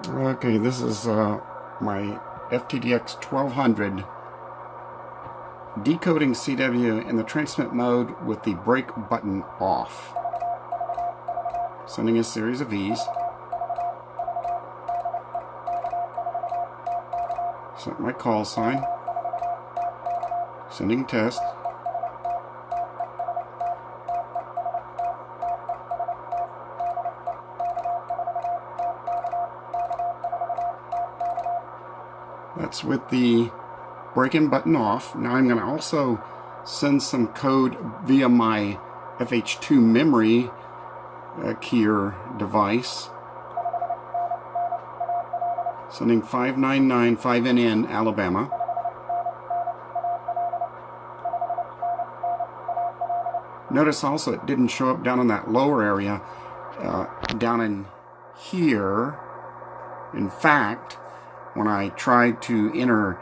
Okay, this is my FTDX 1200 decoding CW in the transmit mode with the break button off. Sending a series of V's. Set my call sign. Sending test. That's with the break-in button off. Now I'm going to also send some code via my FH2 memory keyer device. Sending 5995NN, Alabama. Notice also it didn't show up down in that lower area, down in here. In fact, when I tried to enter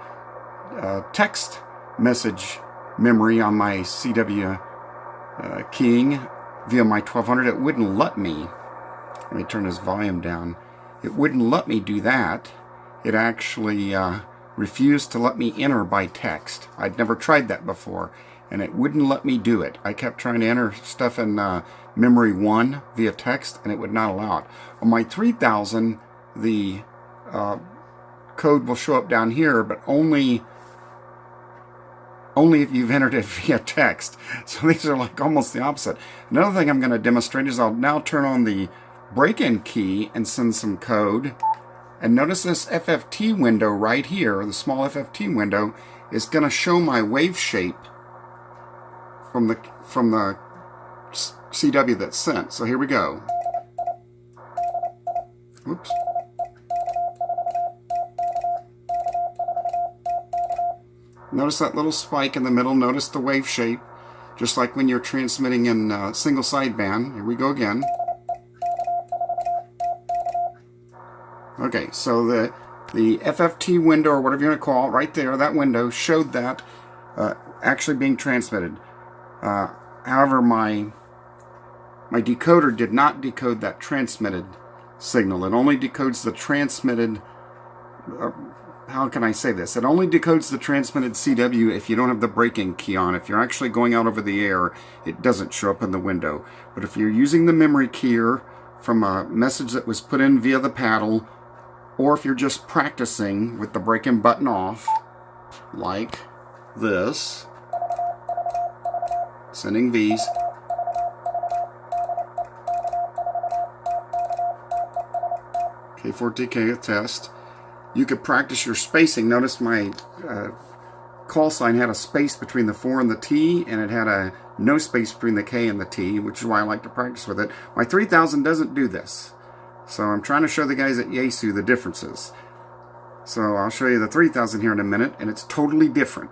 text message memory on my CW keying via my 1200, it wouldn't let me. Let me turn this volume down. It wouldn't let me do that. It actually refused to let me enter by text. I'd never tried that before, and it wouldn't let me do it. I kept trying to enter stuff in memory 1 via text, and it would not allow it. On my 3000, the code will show up down here, but only if you've entered it via text. So these are like almost the opposite. Another thing I'm going to demonstrate is I'll now turn on the break-in key and send some code. And notice this FFT window right here, the small FFT window, is going to show my wave shape from the CW that's sent. So here we go. Oops. Notice that little spike in the middle. Notice the wave shape, just like when you're transmitting in single sideband. Here we go again. Okay, so the FFT window, or whatever you want to call it, right there, that window showed that actually being transmitted. However, my decoder did not decode that transmitted signal. It only decodes the transmitted. How can I say this? It only decodes the transmitted CW if you don't have the break-in key on. If you're actually going out over the air, it doesn't show up in the window. But if you're using the memory keyer from a message that was put in via the paddle, or if you're just practicing with the break-in button off, like this, sending V's, K4TK test, you could practice your spacing. Notice my call sign had a space between the 4 and the T, and it had a no space between the K and the T, which is why I like to practice with it. My 3000 doesn't do this. So I'm trying to show the guys at Yaesu the differences. So I'll show you the 3000 here in a minute, and it's totally different.